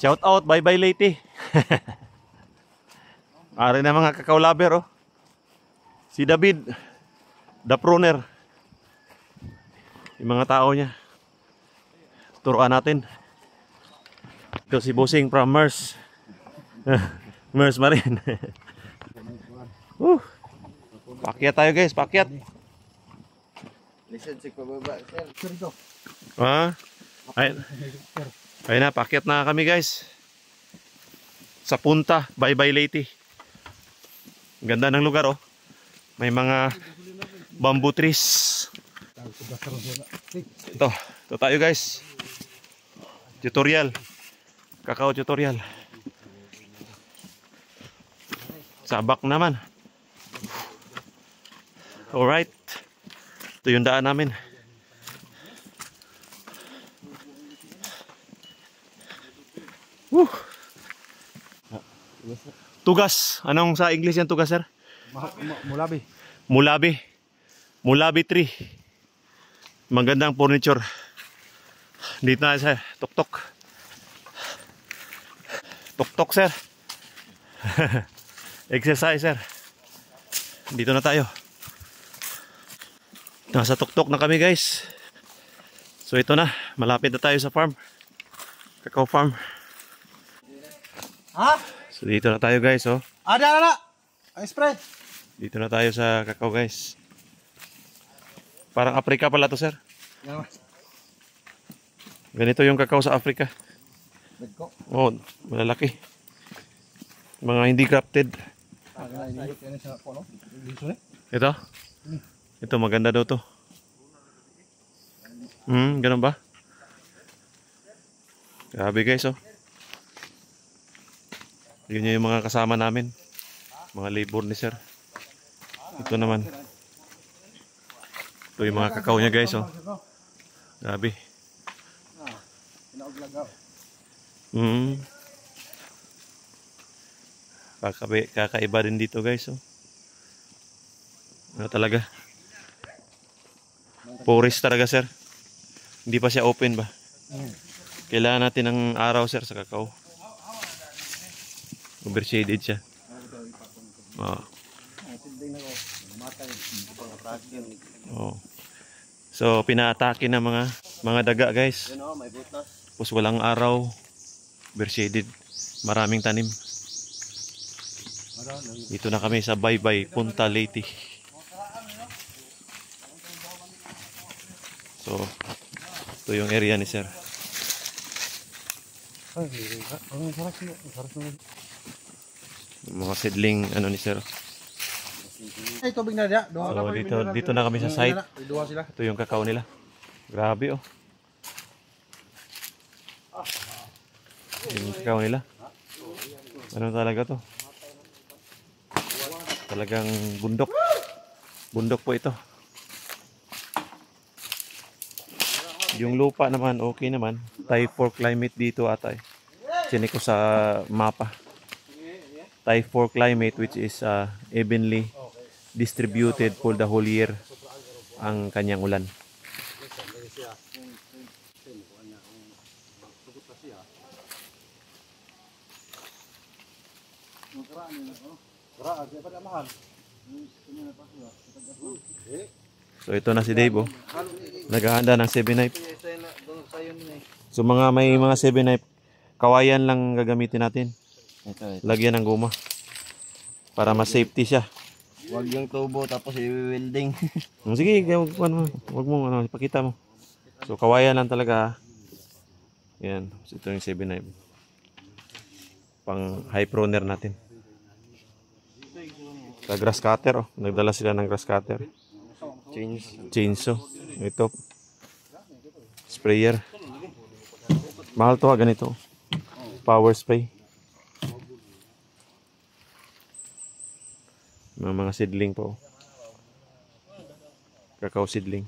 Shout out, bye bye Leyte. Ari na mga kakao lover, oh. Si David, the pruner. Yung mga tao niya. Turuan natin. Ito si Bossing from Mers. Mers Marine. Pakyat tayo guys, pakyat. Listen, sik pababa, sir. Ayun na, pakyat na kami guys. Sa punta, bye bye Leyte. Ganda ng lugar, oh. May mga bamboo trees. Ito tayo guys. Tutorial. Kakao tutorial. Sabak naman. Alright. Ito yung daan namin. Tugas. Anong sa English yan tugas, sir? Mulabi. Mulabi. Mulabi tree. Magandang furniture. Dito na sir. Tok-tok. Tok-tok, sir. Exercise, sir. Dito na tayo. Nasa tok-tok na kami, guys. So ito na. Malapit na tayo sa farm. Kakao farm. Ha? So dito na tayo, guys, oh. Ada. Ay, spread. Dito na tayo sa kakao, guys. Parang Africa pala to, sir. Ganito yung kakao sa Africa. Oh, malalaki. Mga hindi crafted. Ito? Ito, maganda daw to. Ganun ba? Grabe guys, oh. Yun yung mga kasama namin. Mga labor ni sir. Ito naman. Ito yung mga kakao niya guys, oh. Grabe. Kakaiba din dito guys, oh. Ano talaga? Forest talaga, sir. Hindi pa siya open ba? Kailangan natin ng araw, sir, sa kakao. Overshaded siya. Oh. So pinaatake ng mga daga guys. Tapos walang araw, overshaded, maraming tanim. Dito na kami sa Baybay, Punta Leyte. So ito yung area ni sir. Mga seedling ano ni sir. Ay, tubig na dia. So dito na kami sa site. Ito yung kakao nila. Grabe, oh. Yung kakao nila. Ano talaga to? Talagang bundok. Bundok po ito. Yung lupa naman okay naman. Type 4 climate dito ata eh. Sine ko sa mapa. Type 4 climate which is evenly distributed for the whole year ang kanyang ulan. So ito na si Dave, oh. Naghahanda ng 7-knife. So may mga 7-knife, kawayan lang gagamitin natin. Lagyan ng goma para mas safety siya. Huwag yung tubo tapos i-welding. Sige, wag mo ipakita mo. So kawayan lang talaga. Yan, so, ito yung 7-knife. Pang high pruner natin. Sa grass cutter, oh. Nagdala sila ng grass cutter. Chainsaw. Ito. Sprayer. Mahal to, ganito. Power spray. Mga seedling po. Kakao seedling.